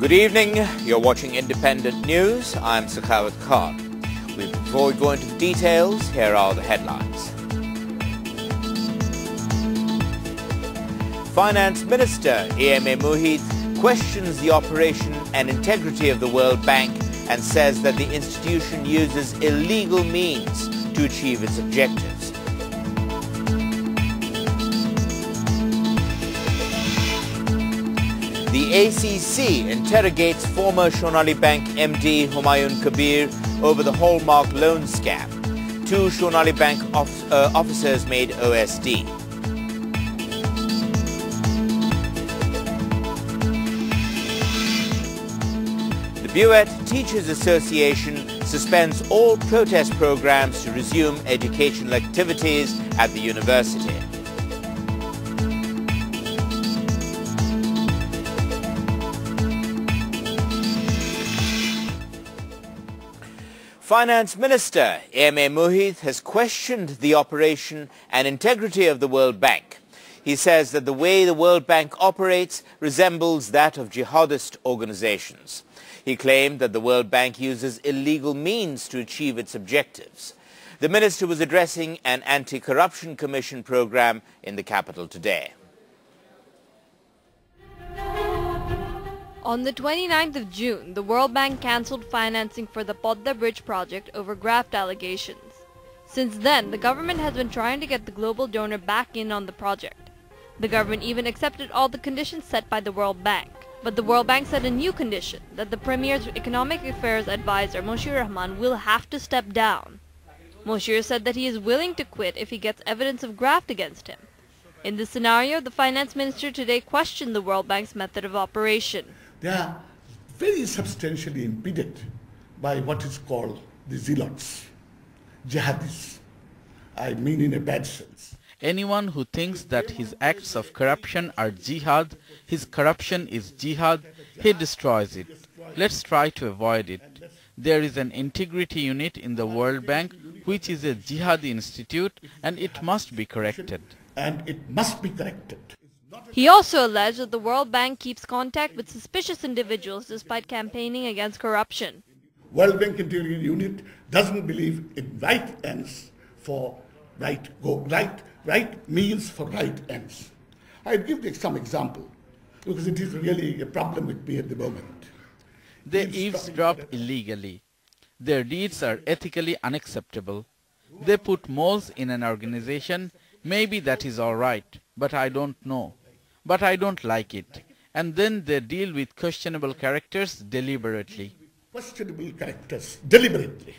Good evening, you're watching Independent News. I'm Sakhawat Khan. Before we go into the details, here are the headlines. Finance Minister AMA Muhith questions the operation and integrity of the World Bank and says that the institution uses illegal means to achieve its objectives. The ACC interrogates former Sonali Bank MD Humayun Kabir over the Hallmark loan scam. Two Sonali Bank officers made OSD. The BUET Teachers Association suspends all protest programs to resume educational activities at the university. Finance Minister AMA Muhith has questioned the operation and integrity of the World Bank. He says that the way the World Bank operates resembles that of jihadist organizations. He claimed that the World Bank uses illegal means to achieve its objectives. The minister was addressing an anti-corruption commission program in the capital today. On the 29th of June, the World Bank cancelled financing for the Podda Bridge project over graft allegations. Since then, the government has been trying to get the global donor back in on the project. The government even accepted all the conditions set by the World Bank. But the World Bank set a new condition, that the Premier's Economic Affairs Advisor, Moshir Rahman, will have to step down. Moshir said that he is willing to quit if he gets evidence of graft against him. In this scenario, the Finance Minister today questioned the World Bank's method of operation. They are very substantially impeded by what is called the zealots, jihadis. I mean in a bad sense. Anyone who thinks that his acts of corruption are jihad, his corruption is jihad, he destroys it. Let's try to avoid it. There is an integrity unit in the World Bank which is a jihadi institute and it must be corrected. And it must be corrected. He also alleged that the World Bank keeps contact with suspicious individuals despite campaigning against corruption. World Bank Integrity Unit doesn't believe in right ends for right means for right ends. I'll give you some example because it is really a problem with me at the moment. They eavesdrop illegally. Their deeds are ethically unacceptable. They put moles in an organization. Maybe that is all right, but I don't know. But I don't like it. And then they deal with questionable characters deliberately. Questionable characters deliberately.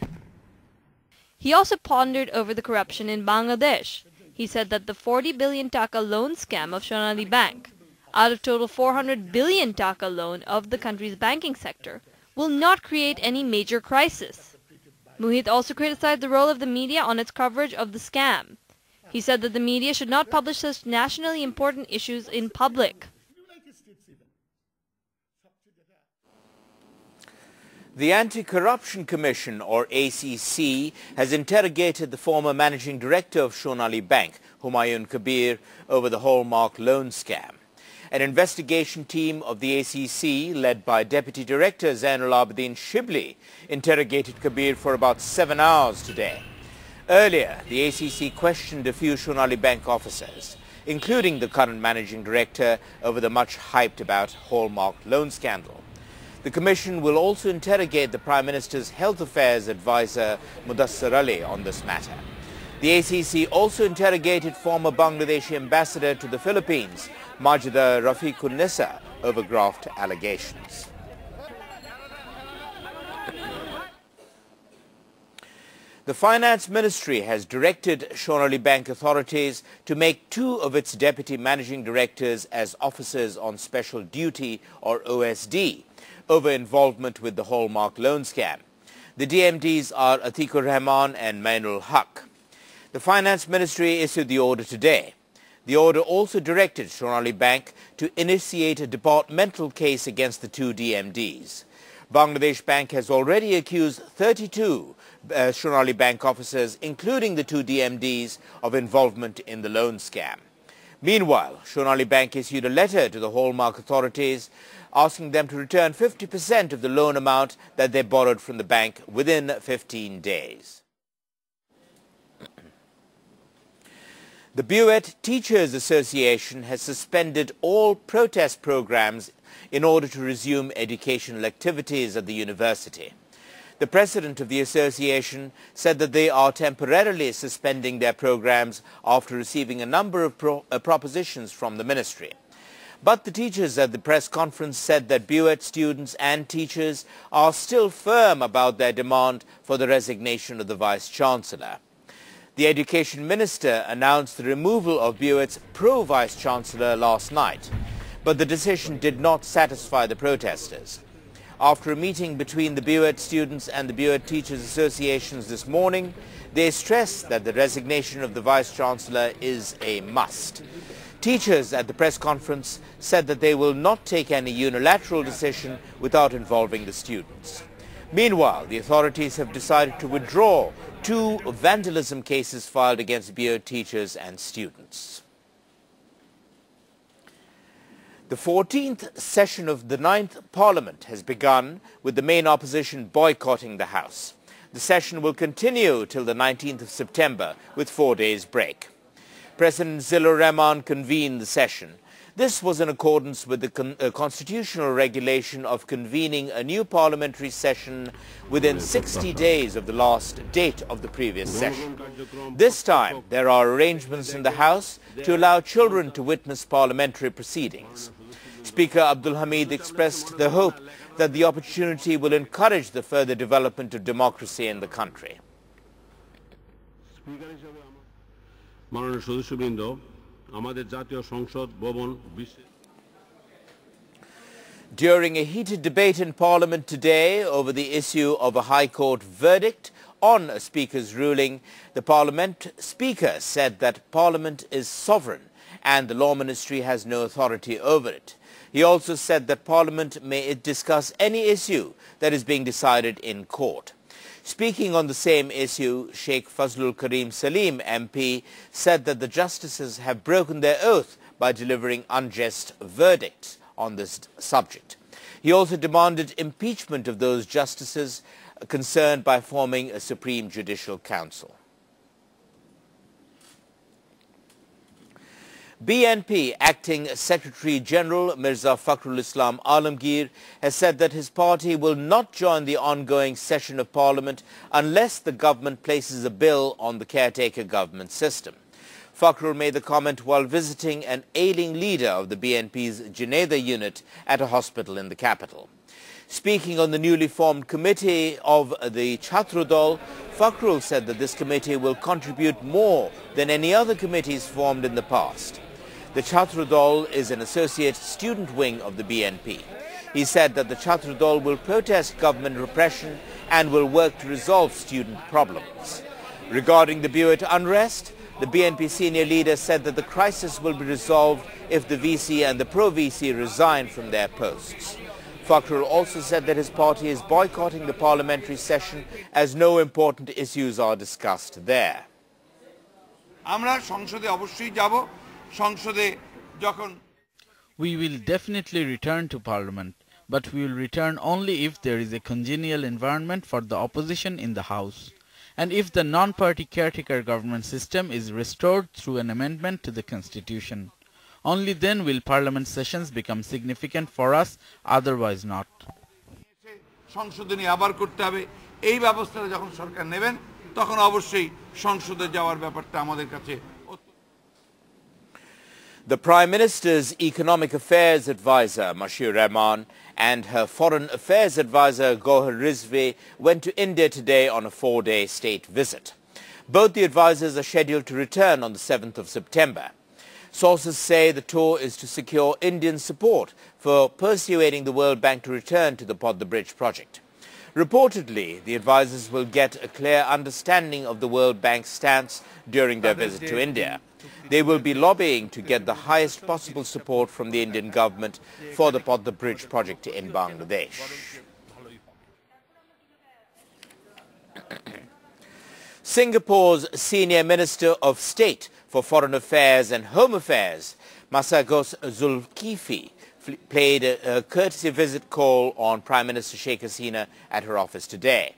He also pondered over the corruption in Bangladesh. He said that the 40 billion taka loan scam of Sonali Bank, out of total 400 billion taka loan of the country's banking sector, will not create any major crisis. Muhith also criticized the role of the media on its coverage of the scam. He said that the media should not publish such nationally important issues in public. The Anti-Corruption Commission, or ACC, has interrogated the former managing director of Sonali Bank, Humayun Kabir, over the Hallmark loan scam. An investigation team of the ACC, led by Deputy Director Zainul Abidin Shibli, interrogated Kabir for about 7 hours today. Earlier, the ACC questioned a few Sonali Bank officers, including the current managing director, over the much hyped about Hallmark loan scandal. The Commission will also interrogate the Prime Minister's Health Affairs Advisor Mudassir Ali on this matter. The ACC also interrogated former Bangladeshi ambassador to the Philippines, Majida Rafiqun Nisa, over graft allegations. The Finance Ministry has directed Sonali Bank authorities to make 2 of its deputy managing directors as officers on special duty, or OSD, over involvement with the Hallmark loan scam. The DMDs are Atikur Rahman and Mainul Haq. The Finance Ministry issued the order today. The order also directed Sonali Bank to initiate a departmental case against the 2 DMDs. Bangladesh Bank has already accused 32 Sonali Bank officers, including the 2 DMDs, of involvement in the loan scam. Meanwhile, Sonali Bank issued a letter to the Hallmark authorities asking them to return 50% of the loan amount that they borrowed from the bank within 15 days. The BUET Teachers Association has suspended all protest programs in order to resume educational activities at the university. The president of the association said that they are temporarily suspending their programs after receiving a number of propositions from the ministry. But the teachers at the press conference said that BUET students and teachers are still firm about their demand for the resignation of the Vice-Chancellor. The Education Minister announced the removal of BUET's pro-Vice-Chancellor last night, but the decision did not satisfy the protesters. After a meeting between the BUET students and the BUET Teachers Associations this morning, they stressed that the resignation of the Vice-Chancellor is a must. Teachers at the press conference said that they will not take any unilateral decision without involving the students. Meanwhile, the authorities have decided to withdraw 2 vandalism cases filed against BUET teachers and students. The 14th session of the 9th Parliament has begun, with the main opposition boycotting the House. The session will continue till the 19th of September, with 4 days break. President Zillur Rahman convened the session. This was in accordance with the constitutional regulation of convening a new parliamentary session within 60 days of the last date of the previous session. This time, there are arrangements in the House to allow children to witness parliamentary proceedings. Speaker Abdul Hamid expressed the hope that the opportunity will encourage the further development of democracy in the country. During a heated debate in Parliament today over the issue of a High Court verdict on a Speaker's ruling, the Parliament Speaker said that Parliament is sovereign and the Law Ministry has no authority over it. He also said that Parliament may discuss any issue that is being decided in court. Speaking on the same issue, Sheikh Fazlul Karim Salim MP said that the justices have broken their oath by delivering unjust verdicts on this subject. He also demanded impeachment of those justices concerned by forming a Supreme Judicial Council. BNP Acting Secretary General Mirza Fakhrul Islam Alamgir has said that his party will not join the ongoing session of Parliament unless the government places a bill on the caretaker government system. Fakhrul made the comment while visiting an ailing leader of the BNP's Janeda unit at a hospital in the capital. Speaking on the newly formed committee of the Chhatrodol, Fakhrul said that this committee will contribute more than any other committees formed in the past. The Chhatrodol is an associate student wing of the BNP. He said that the Chhatrodol will protest government repression and will work to resolve student problems. Regarding the BUET unrest, the BNP senior leader said that the crisis will be resolved if the VC and the pro-VC resign from their posts. Fakhrul also said that his party is boycotting the parliamentary session as no important issues are discussed there. We will definitely return to Parliament, but we will return only if there is a congenial environment for the opposition in the House, and if the non-party caretaker government system is restored through an amendment to the Constitution. Only then will Parliament sessions become significant for us, otherwise not. The Prime Minister's Economic Affairs Advisor, Mashir Rahman, and her Foreign Affairs Advisor, Gohar Rizvi, went to India today on a 4-day state visit. Both the advisors are scheduled to return on the 7th of September. Sources say the tour is to secure Indian support for persuading the World Bank to return to the Podda Bridge project. Reportedly, the advisors will get a clear understanding of the World Bank's stance during their visit to India. They will be lobbying to get the highest possible support from the Indian government for the Podda Bridge project in Bangladesh. Singapore's Senior Minister of State for Foreign Affairs and Home Affairs, Masagos Zulkifli, played a courtesy visit call on Prime Minister Sheikh Hasina at her office today.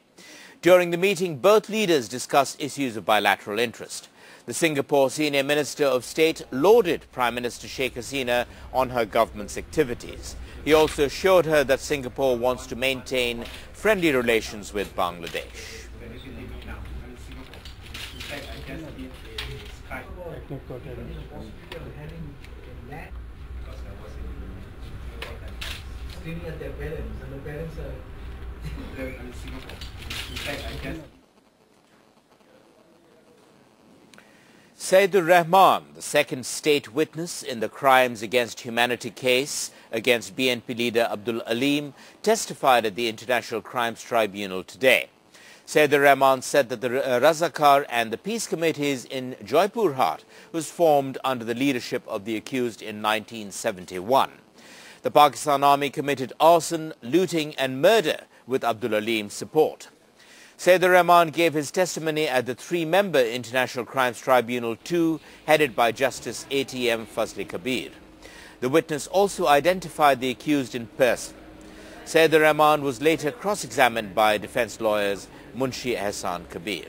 During the meeting, both leaders discussed issues of bilateral interest. The Singapore Senior Minister of State lauded Prime Minister Sheikh Hasina on her government's activities. He also assured her that Singapore wants to maintain friendly relations with Bangladesh. Saidur Rahman, the second state witness in the crimes against humanity case against BNP leader Abdul Aleem, testified at the International Crimes Tribunal today. Saidur Rahman said that the Razakar and the peace committees in Jaipurhat was formed under the leadership of the accused in 1971. The Pakistan Army committed arson, looting and murder with Abdul Aleem's support. Saidur Rahman gave his testimony at the three-member International Crimes Tribunal 2, headed by Justice A.T.M. Fazli Kabir. The witness also identified the accused in person. Saidur Rahman was later cross-examined by defense lawyers Munshi Ehsan Kabir.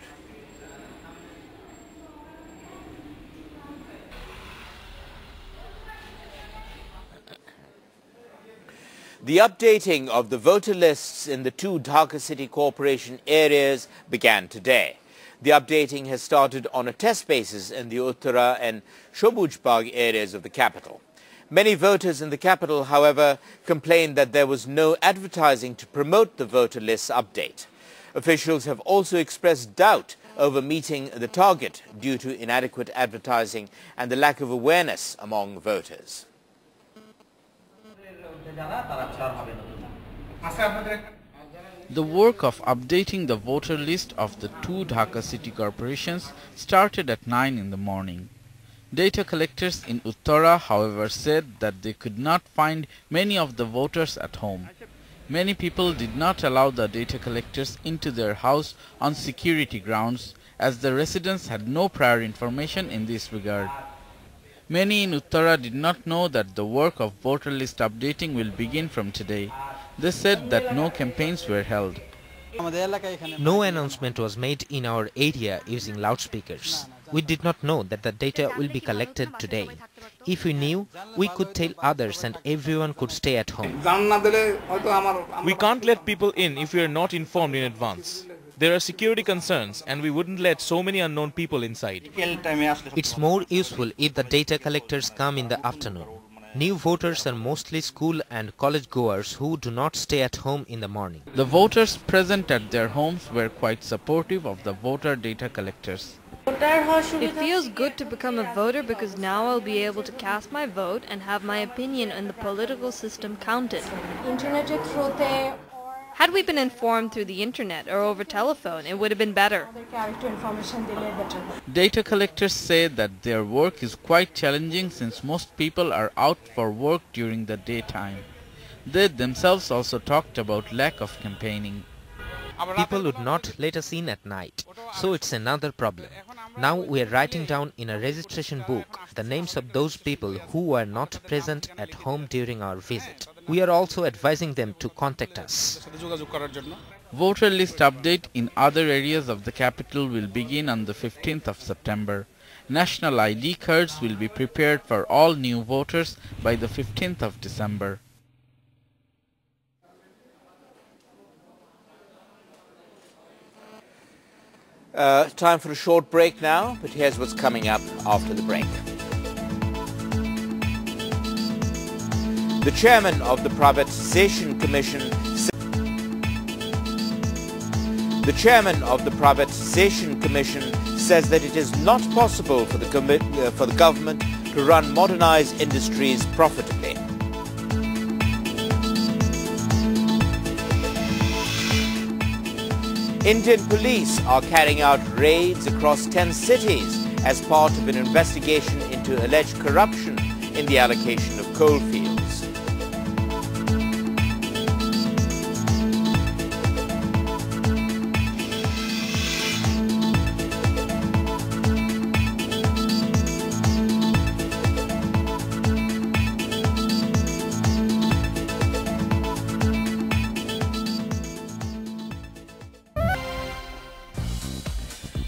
The updating of the voter lists in the two Dhaka City Corporation areas began today. The updating has started on a test basis in the Uttara and Shobujbagh areas of the capital. Many voters in the capital, however, complained that there was no advertising to promote the voter lists update. Officials have also expressed doubt over meeting the target due to inadequate advertising and the lack of awareness among voters. The work of updating the voter list of the two Dhaka city corporations started at 9 in the morning. Data collectors in Uttara, however, said that they could not find many of the voters at home. Many people did not allow the data collectors into their house on security grounds, as the residents had no prior information in this regard. Many in Uttara did not know that the work of voter list updating will begin from today. They said that no campaigns were held. No announcement was made in our area using loudspeakers. We did not know that the data will be collected today. If we knew, we could tell others and everyone could stay at home. We can't let people in if we are not informed in advance. There are security concerns and we wouldn't let so many unknown people inside. It's more useful if the data collectors come in the afternoon. New voters are mostly school and college goers who do not stay at home in the morning. The voters present at their homes were quite supportive of the voter data collectors. It feels good to become a voter because now I'll be able to cast my vote and have my opinion on the political system counted. Had we been informed through the internet or over telephone, it would have been better. Data collectors say that their work is quite challenging since most people are out for work during the daytime. They themselves also talked about lack of campaigning. People would not let us in at night, so it's another problem. Now we are writing down in a registration book the names of those people who were not present at home during our visit. We are also advising them to contact us. Voter list update in other areas of the capital will begin on the 15th of September. National ID cards will be prepared for all new voters by the 15th of December. Time for a short break now, but here's what's coming up after the break. The chairman of the Privatisation Commission says that it is not possible for the government to run modernized industries profitably. Indian police are carrying out raids across 10 cities as part of an investigation into alleged corruption in the allocation of coalfields.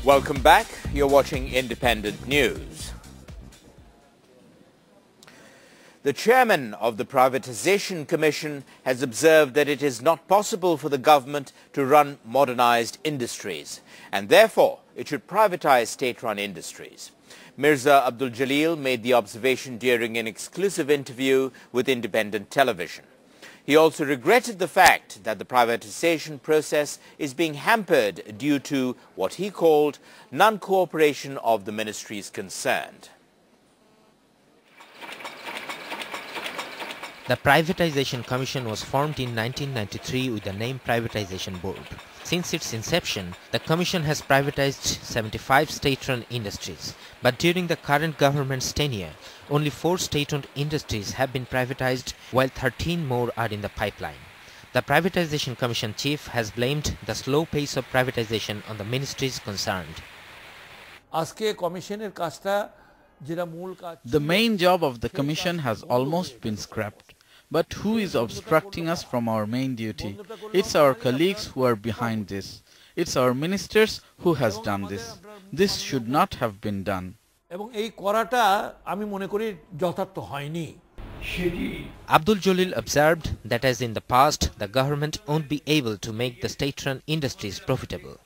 Welcome back. You're watching Independent News. The chairman of the Privatisation Commission has observed that it is not possible for the government to run modernized industries, and therefore it should privatize state-run industries. Mirza Abdul Jalil made the observation during an exclusive interview with independent television. He also regretted the fact that the privatization process is being hampered due to what he called non-cooperation of the ministries concerned. The Privatisation Commission was formed in 1993 with the name Privatisation Board. Since its inception, the Commission has privatized 75 state-run industries. But during the current government's tenure, only 4 state-owned industries have been privatized, while 13 more are in the pipeline. The Privatisation Commission chief has blamed the slow pace of privatization on the ministries concerned. The main job of the Commission has almost been scrapped. But who is obstructing us from our main duty? It's our colleagues who are behind this. It's our ministers who has done this. This should not have been done. Abdul Jalil observed that as in the past, the government won't be able to make the state-run industries profitable.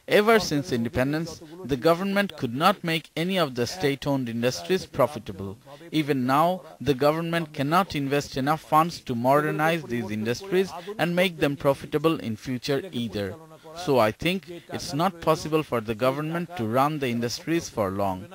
Ever since independence, the government could not make any of the state-owned industries profitable. Even now, the government cannot invest enough funds to modernize these industries and make them profitable in future either. So I think it's not possible for the government to run the industries for long.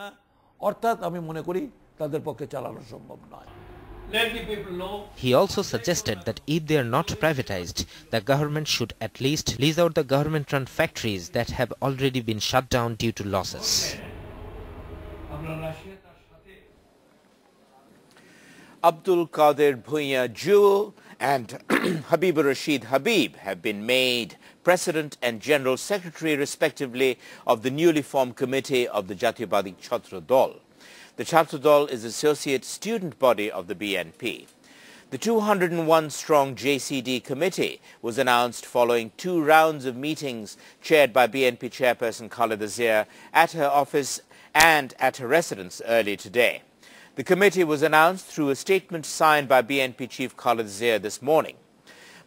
He also suggested that if they are not privatized, the government should at least lease out the government-run factories that have already been shut down due to losses. Abdul Qadir Bhuiya Jewel and Habibur Rashid Habib have been made President and General Secretary respectively of the newly formed committee of the Jatiyobadi Chhatra Dal. The Chhatra Dal is the associate student body of the BNP. The 201-strong JCD committee was announced following 2 rounds of meetings chaired by BNP chairperson Khaleda Zia at her office and at her residence early today. The committee was announced through a statement signed by BNP chief Khaleda Zia this morning.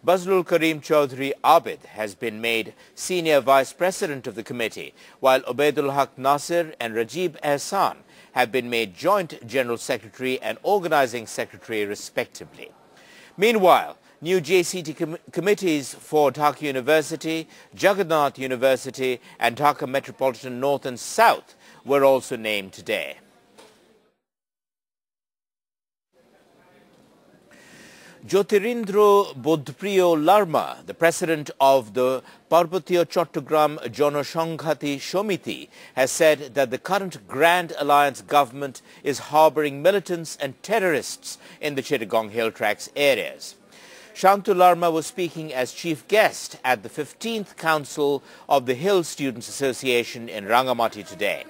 Bazlul Karim Chaudhry Abid has been made senior vice president of the committee, while Obaidul Haq Nasir and Rajib Ehsan have been made joint general secretary and organizing secretary respectively. Meanwhile, new JCT committees for Dhaka University, Jagannath University and Dhaka Metropolitan North and South were also named today. Jyotirindra Bodhpriyo Larma, the president of the Parbatiya Chattogram Janashanghati Shomiti, has said that the current Grand Alliance government is harbouring militants and terrorists in the Chittagong Hill Tracts areas. Shantu Larma was speaking as chief guest at the 15th Council of the Hill Students Association in Rangamati today.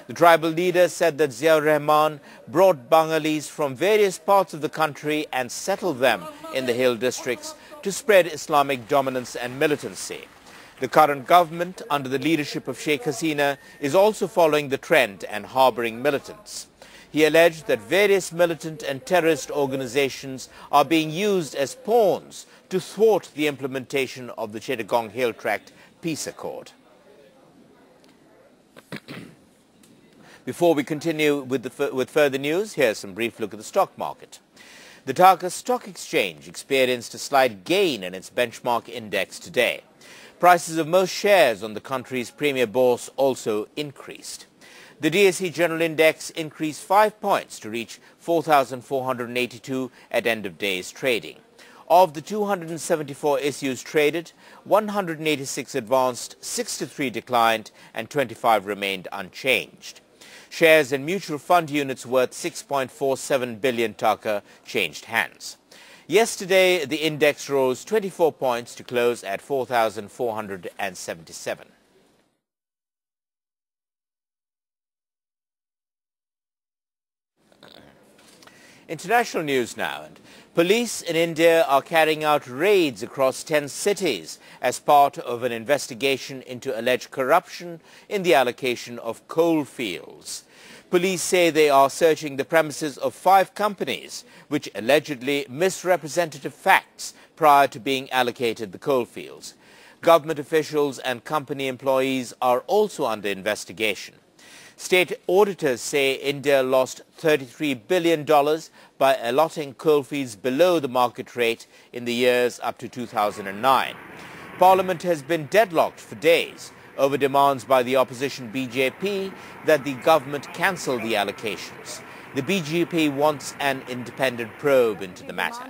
The tribal leader said that Ziaur Rahman brought Bengalis from various parts of the country and settled them in the hill districts to spread Islamic dominance and militancy. The current government, under the leadership of Sheikh Hasina, is also following the trend and harbouring militants. He alleged that various militant and terrorist organizations are being used as pawns to thwart the implementation of the Chittagong Hill Tract Peace Accord. Before we continue with further news, here's some brief look at the stock market. The Dhaka Stock Exchange experienced a slight gain in its benchmark index today. Prices of most shares on the country's premier bourse also increased. The DSE General Index increased 5 points to reach 4,482 at end of day's trading. Of the 274 issues traded, 186 advanced, 63 declined and 25 remained unchanged. Shares in mutual fund units worth 6.47 billion taka changed hands. Yesterday, the index rose 24 points to close at 4,477. International news now. And police in India are carrying out raids across 10 cities as part of an investigation into alleged corruption in the allocation of coalfields. Police say they are searching the premises of 5 companies which allegedly misrepresented facts prior to being allocated the coalfields. Government officials and company employees are also under investigation. State auditors say India lost $33 billion by allotting coalfields below the market rate in the years up to 2009. Parliament has been deadlocked for days over demands by the opposition BJP that the government cancel the allocations. The BJP wants an independent probe into the matter.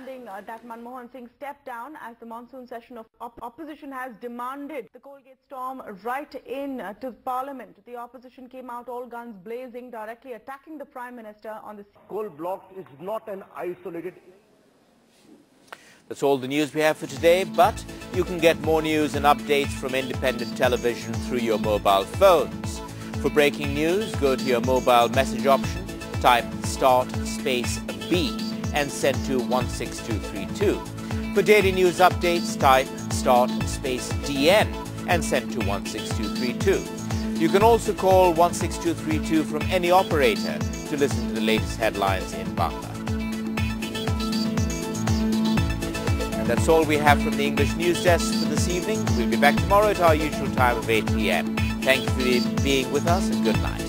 That Manmohan Singh step down as the monsoon session of opposition has demanded the Colgate storm right in to Parliament. The opposition came out all guns blazing, directly attacking the Prime Minister on this. Coal block is not an isolated. That's all the news we have for today, but you can get more news and updates from independent television through your mobile phones. For breaking news, go to your mobile message option, type *B and send to 16232. For daily news updates, type *DN and send to 16232. You can also call 16232 from any operator to listen to the latest headlines in Bangla. And that's all we have from the English News Desk for this evening. We'll be back tomorrow at our usual time of 8 p.m. Thank you for being with us and good night.